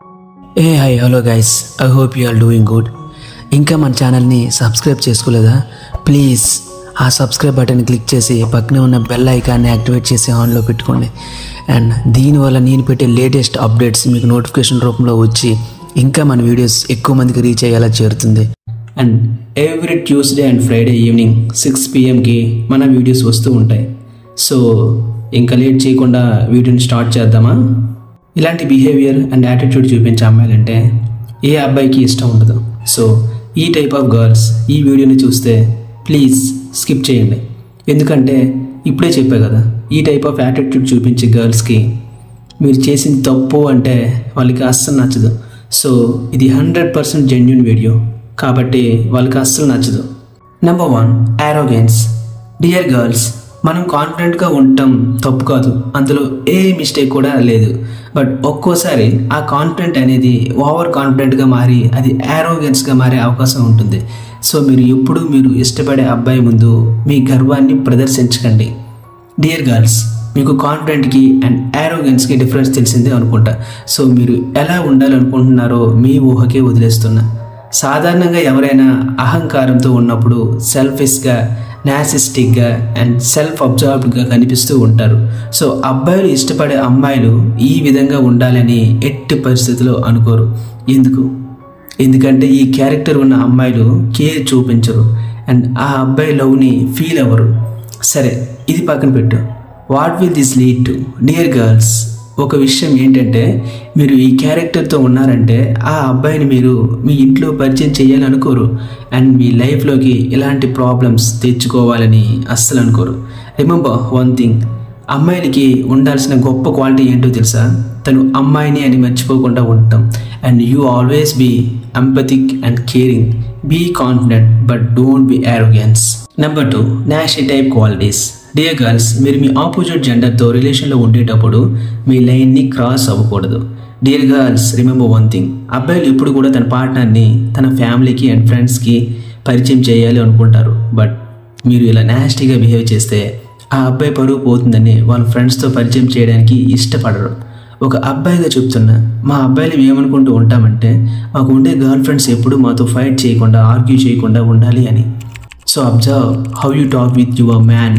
Hey, hi, hello guys. I hope you are doing good. ఇంకా మన ఛానల్ని subscribe చేసుకోలేదా? ప్లీజ్ ఆ సబ్స్క్రైబ్ బటన్ క్లిక్ చేసి పక్కనే ఉన్న బెల్ ఐకాన్ని యాక్టివేట్ చేసి ఆన్లో పెట్టుకోండి. అండ్ దీనివల్ల నేను పెట్టే లేటెస్ట్ అప్డేట్స్ మీకు నోటిఫికేషన్ రూపంలో వచ్చి ఇంకా మన వీడియోస్ ఎక్కువ మందికి రీచ్ అయ్యేలా చేరుతుంది. And every Tuesday and Friday evening 6 PM మన వీడియోస్ వస్తూ ఉంటాయి. సో ఇంకా లేట్ చేయకుండా వీడియోని స్టార్ట్ చేద్దామా? ఇలాంటి బిహేవియర్ అండ్ యాటిట్యూడ్ చూపించే అమ్మాయిలంటే ఏ అబ్బాయికి ఇష్టం ఉండదు. సో ఈ టైప్ ఆఫ్ గర్ల్స్ ఈ వీడియోని చూస్తే ప్లీజ్ స్కిప్ చేయండి. ఎందుకంటే ఇప్పుడే చెప్పా కదా, ఈ టైప్ ఆఫ్ యాటిట్యూడ్ చూపించే గర్ల్స్కి మీరు చేసింది తప్పు అంటే వాళ్ళకి అస్సలు నచ్చదు. సో ఇది 100% జెన్యూన్ వీడియో కాబట్టి వాళ్ళకి అస్సలు నచ్చదు. Number 1, arrogance. డియర్ గర్ల్స్, మనం కాన్ఫిడెంట్గా ఉండటం తప్పు కాదు, అందులో ఏ మిస్టేక్ కూడా లేదు. బట్ ఒక్కోసారి ఆ కాన్ఫిడెంట్ అనేది ఓవర్ కాన్ఫిడెంట్గా మారి అది యారోగెన్స్గా మారే అవకాశం ఉంటుంది. సో మీరు ఎప్పుడు మీరు ఇష్టపడే అబ్బాయి ముందు మీ గర్వాన్ని ప్రదర్శించకండి. డియర్ గర్ల్స్, మీకు కాన్ఫిడెంట్కి అండ్ యారోగెన్స్కి డిఫరెన్స్ తెలిసిందే అనుకుంటా. సో మీరు ఎలా ఉండాలనుకుంటున్నారో మీ ఊహకే వదిలేస్తున్నా. సాధారణంగా ఎవరైనా అహంకారంతో ఉన్నప్పుడు సెల్ఫిష్గా, నార్సిస్టిక్గా అండ్ సెల్ఫ్ అబ్జర్వ్డ్గా కనిపిస్తూ ఉంటారు. సో అబ్బాయిలు ఇష్టపడే అమ్మాయిలు ఈ విధంగా ఉండాలని ఎట్టి పరిస్థితుల్లో అనుకోరు. ఎందుకంటే ఈ క్యారెక్టర్ ఉన్న అమ్మాయిలు కేర్ చూపించరు అండ్ ఆ అబ్బాయి లవ్ని ఫీల్ అవ్వరు. సరే, ఇది పక్కన పెట్టు. What will this lead to? Dear girls, ఒక విషయం ఏంటంటే మీరు ఈ క్యారెక్టర్తో ఉన్నారంటే ఆ అబ్బాయిని మీరు మీ ఇంట్లో పరిచయం చేయాలనుకోరు అండ్ మీ లైఫ్లోకి ఇలాంటి ప్రాబ్లమ్స్ తెచ్చుకోవాలని అస్సలు అనుకోరు. రిమెంబర్ వన్ థింగ్, అమ్మాయిలకి ఉండాల్సిన గొప్ప క్వాలిటీ ఏంటో తెలుసా? తను అమ్మాయిని అని మర్చిపోకుండా ఉండటం. And you always be empathic and caring. Be confident but don't be arrogance. Number 2, nasty type qualities. Dear girls, మీరు మీ ఆపోజిట్ జెండర్తో రిలేషన్లో ఉండేటప్పుడు మీ లైన్ని క్రాస్ అవ్వకూడదు. Dear girls, remember one thing, అబ్బాయిలు ఎప్పుడు కూడా తన పార్ట్నర్ని తన ఫ్యామిలీకి అండ్ ఫ్రెండ్స్కి పరిచయం చేయాలి అనుకుంటారు. బట్ మీరు ఇలా నాస్టీగా బిహేవ్ చేస్తే ఆ అబ్బాయి పరువు పోతుందని వాళ్ళ ఫ్రెండ్స్తో పరిచయం చేయడానికి ఇష్టపడరు. ఒక అబ్బాయిగా చెప్తున్నా, మా అబ్బాయిలు ఏమనుకుంటూ ఉంటామంటే మాకు ఉండే గర్ల్ ఫ్రెండ్స్ ఎప్పుడు మాతో ఫైట్ చేయకుండా, ఆర్గ్యూ చేయకుండా ఉండాలి అని. So observe how you talk with your man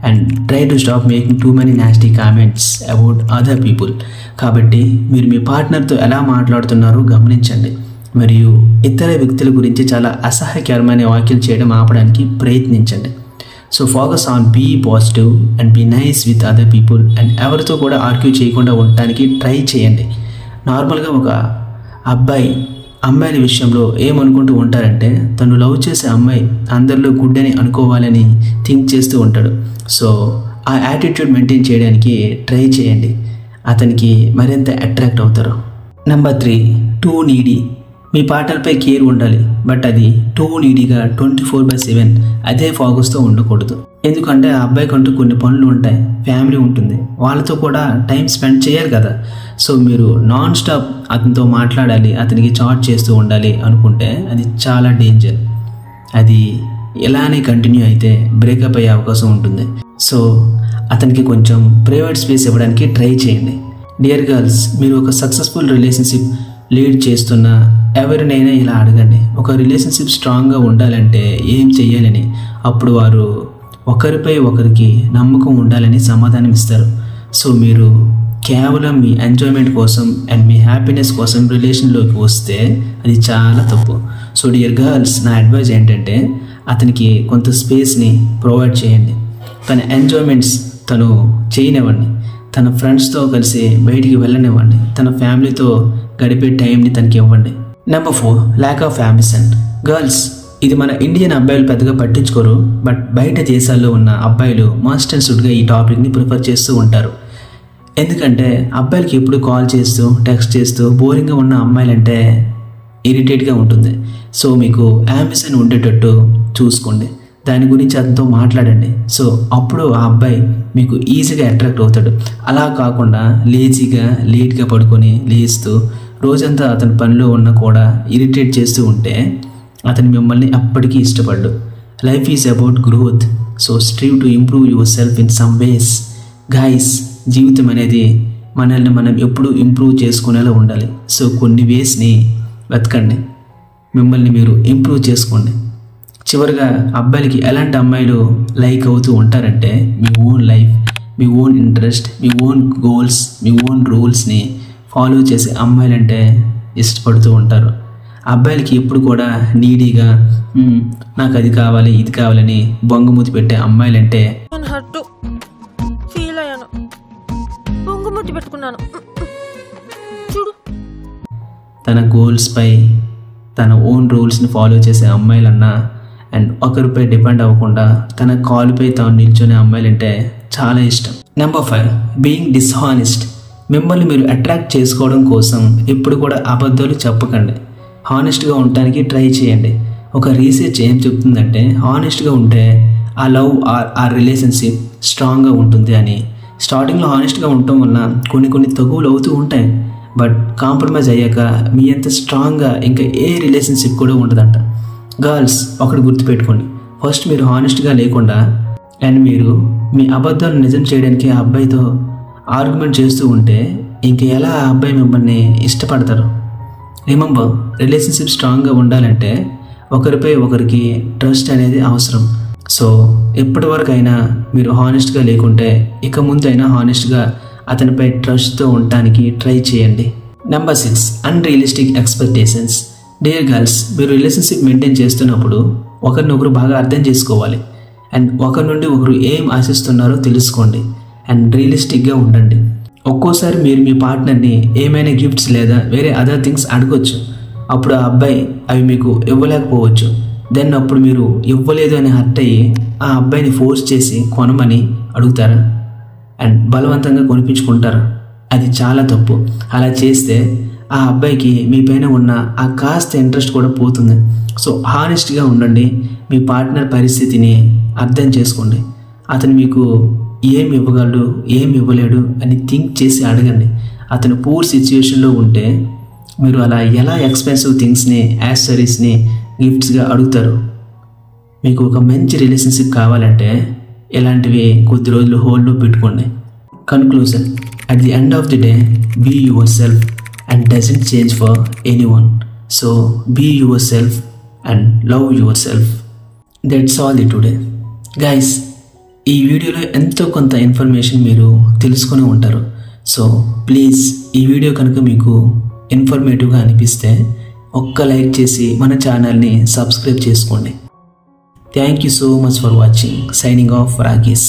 and try to stop making too many nasty comments about other people. కాబట్టి మీరు మీ పార్ట్నర్తో ఎలా మాట్లాడుతున్నారో గమనించండి మరియు ఇతర వ్యక్తుల గురించి చాలా అసహ్యకరమైన వ్యాఖ్యలు చేయడం ఆపడానికి ప్రయత్నించండి. So focus on be positive and be nice with other people and ఎవరితో కూడా ఆర్గ్యూ చేయకుండా ఉండటానికి ట్రై చేయండి. నార్మల్గా ఒక అమ్మాయిల విషయంలో ఏమనుకుంటూ ఉంటారంటే తను లవ్ చేసే అమ్మాయి అందరిలో గుడ్ అని అనుకోవాలని థింక్ చేస్తూ ఉంటాడు. సో ఆ యాటిట్యూడ్ మెయింటైన్ చేయడానికి ట్రై చేయండి, అతనికి మరింత అట్రాక్ట్ అవుతారు. Number 3, too needy. మీ పార్ట్నర్పై కేర్ ఉండాలి బట్ అది టూ నీడీగా 24/7 అదే ఫోకస్తో ఉండకూడదు. ఎందుకంటే ఆ అబ్బాయికి అంటూ కొన్ని పనులు ఉంటాయి, ఫ్యామిలీ ఉంటుంది, వాళ్ళతో కూడా టైం స్పెండ్ చేయాలి కదా. సో మీరు నాన్ స్టాప్ అతనితో మాట్లాడాలి, అతనికి చాట్ చేస్తూ ఉండాలి అనుకుంటే అది చాలా డేంజర్. అది ఇలానే కంటిన్యూ అయితే బ్రేకప్ అయ్యే అవకాశం ఉంటుంది. సో అతనికి కొంచెం ప్రైవేట్ స్పేస్ ఇవ్వడానికి ట్రై చేయండి. డియర్ గర్ల్స్, మీరు ఒక సక్సెస్ఫుల్ రిలేషన్షిప్ లీడ్ చేస్తున్న ఎవరినైనా ఇలా అడగండి, ఒక రిలేషన్షిప్ స్ట్రాంగ్గా ఉండాలంటే ఏం చెయ్యాలని. అప్పుడు వారు ఒకరిపై ఒకరికి నమ్మకం ఉండాలని సమాధానం ఇస్తారు. సో మీరు కేవలం మీ ఎంజాయ్మెంట్ కోసం అండ్ మీ హ్యాపీనెస్ కోసం రిలేషన్లోకి వస్తే అది చాలా తప్పు. సో డియర్ గర్ల్స్, నా అడ్వైజ్ ఏంటంటే అతనికి కొంత స్పేస్ని ప్రొవైడ్ చేయండి. తన ఎంజాయ్మెంట్స్ తను చేయనివ్వండి, తన ఫ్రెండ్స్తో కలిసి బయటికి వెళ్ళనివ్వండి, తన ఫ్యామిలీతో గడిపే టైంని తనకి ఇవ్వండి. Number 4, lack of ambition. Girls, ఇది మన ఇండియన్ అబ్బాయిలు పెద్దగా పట్టించుకోరు బట్ బయట దేశాల్లో ఉన్న అబ్బాయిలు మస్ట్ అండ్ షుడ్గా ఈ టాపిక్ని ప్రిఫర్ చేస్తూ ఉంటారు. ఎందుకంటే అబ్బాయిలకి ఎప్పుడు కాల్ చేస్తూ టెక్స్ట్ చేస్తూ బోరింగ్గా ఉన్న అమ్మాయిలంటే ఇరిటేట్గా ఉంటుంది. సో మీకు అంబిషన్ ఉండేటట్టు చూసుకోండి, దాని గురించి అతనితో మాట్లాడండి. సో అప్పుడు ఆ అబ్బాయి మీకు ఈజీగా అట్రాక్ట్ అవుతాడు. అలా కాకుండా లేజీగా లేట్గా పడుకొని లేస్తూ రోజంతా అతని పనిలో ఉన్న కూడా ఇరిటేట్ చేస్తూ ఉంటే అతను మిమ్మల్ని అప్పటికీ ఇష్టపడ్డు. Life is about growth. So strive to improve yourself in some ways. Guys, జీవితం అనేది మనల్ని మనం ఎప్పుడు ఇంప్రూవ్ చేసుకునేలా ఉండాలి. సో కొన్ని వేస్ని వెతకండి, మిమ్మల్ని మీరు ఇంప్రూవ్ చేసుకోండి. చివరిగా అబ్బాయిలకి ఎలాంటి అమ్మాయిలు లైక్ అవుతూ ఉంటారంటే మీ ఓన్ లైఫ్, మీ ఓన్ ఇంట్రెస్ట్, మీ ఓన్ గోల్స్, మీ ఓన్ రూల్స్ని ఫాలో చేసే అమ్మాయిలంటే ఇష్టపడుతూ ఉంటారు. అబ్బాయిలకి ఎప్పుడు కూడా నీడీగా నాకు అది కావాలి ఇది కావాలని బొంగుమూతి పెట్టే అమ్మాయిలంటే ఫీల్ అయ్యాను, బొంగుమూతి పెట్టుకున్నాను చూడు. తన గోల్స్పై తన ఓన్ రూల్స్ని ఫాలో చేసే అమ్మాయిలన్నా అండ్ ఒకరిపై డిపెండ్ అవ్వకుండా తన కాలుపై తాను నిల్చునే అమ్మాయిలంటే చాలా ఇష్టం. Number 5, being dishonest. మిమ్మల్ని మీరు అట్రాక్ట్ చేసుకోవడం కోసం ఎప్పుడు కూడా అబద్ధాలు చెప్పకండి. హానెస్ట్గా ఉండటానికి ట్రై చేయండి. ఒక రీసెర్చ్ ఏం చెప్తుందంటే హానెస్ట్గా ఉంటే ఆ లవ్ ఆ రిలేషన్షిప్ స్ట్రాంగ్గా ఉంటుంది అని. స్టార్టింగ్లో హానెస్ట్గా ఉండటం వల్ల కొన్ని తగువులు అవుతూ ఉంటాయి, బట్ కాంప్రమైజ్ అయ్యాక మీ అంత స్ట్రాంగ్గా ఇంకా ఏ రిలేషన్షిప్ కూడా ఉండదంట. గర్ల్స్ ఒకటి గుర్తుపెట్టుకోండి, ఫస్ట్ మీరు హానెస్ట్గా లేకుండా అండ్ మీరు మీ అబద్ధాలు నిజం చేయడానికి ఆ అబ్బాయితో ఆర్గ్యుమెంట్ చేస్తూ ఉంటే ఇంక ఎలా ఆ అబ్బాయి మిమ్మల్ని ఇష్టపడతారు? రిమెంబర్, రిలేషన్షిప్ స్ట్రాంగ్గా ఉండాలంటే ఒకరిపై ఒకరికి ట్రస్ట్ అనేది అవసరం. సో ఎప్పటి వరకైనా మీరు హానెస్ట్గా లేకుంటే ఇక ముందైనా హానెస్ట్గా అతనిపై ట్రస్ట్తో ఉండటానికి ట్రై చేయండి. Number 6, unrealistic expectations. Dear girls, మీరు రిలేషన్షిప్ మెయింటైన్ చేస్తున్నప్పుడు ఒకరినొకరు బాగా అర్థం చేసుకోవాలి అండ్ ఒకరి నుండి ఒకరు ఏం ఆశిస్తున్నారో తెలుసుకోండి అండ్ రియలిస్టిక్గా ఉండండి. ఒక్కోసారి మీరు మీ పార్ట్నర్ని ఏమైనా గిఫ్ట్స్ లేదా వేరే అదర్ థింగ్స్ అడగొచ్చు. అప్పుడు ఆ అబ్బాయి అవి మీకు ఇవ్వలేకపోవచ్చు. దెన్ అప్పుడు మీరు ఇవ్వలేదు అని హర్ట్ అయ్యి ఆ అబ్బాయిని ఫోర్స్ చేసి కొనమని అడుగుతారా అండ్ బలవంతంగా కొనిపించుకుంటారా? అది చాలా తప్పు. అలా చేస్తే ఆ అబ్బాయికి మీ పైన ఉన్న ఆ కాస్త ఇంట్రెస్ట్ కూడా పోతుంది. సో హానెస్ట్గా ఉండండి, మీ పార్ట్నర్ పరిస్థితిని అర్థం చేసుకోండి. అతను మీకు ఏం ఇవ్వగలడు ఏం ఇవ్వలేడు అని థింక్ చేసి అడగండి. అతను పూర్ సిచ్యువేషన్లో ఉంటే మీరు అలా ఎలా ఎక్స్పెన్సివ్ థింగ్స్ని యాక్సెసరీస్ని గిఫ్ట్స్గా అడుగుతారు? మీకు ఒక మంచి రిలేషన్షిప్ కావాలంటే ఇలాంటివి కొద్ది రోజులు హోల్డ్లో పెట్టుకోండి. Conclusion, at the end of the day be yourself and doesn't change for anyone. So be yourself and love yourself. That's all the today guys. ఈ వీడియోలో ఎంతో కొంత ఇన్ఫర్మేషన్ మీరు తెలుసుకుని ఉంటారు. సో ప్లీజ్ ఈ video కనుక మీకు ఇన్ఫర్మేటివ్గా అనిపిస్తే ఒక్క లైక్ చేసి మన ఛానల్ని సబ్స్క్రైబ్ చేసుకోండి. Thank you so much for watching. Signing off Rakesh.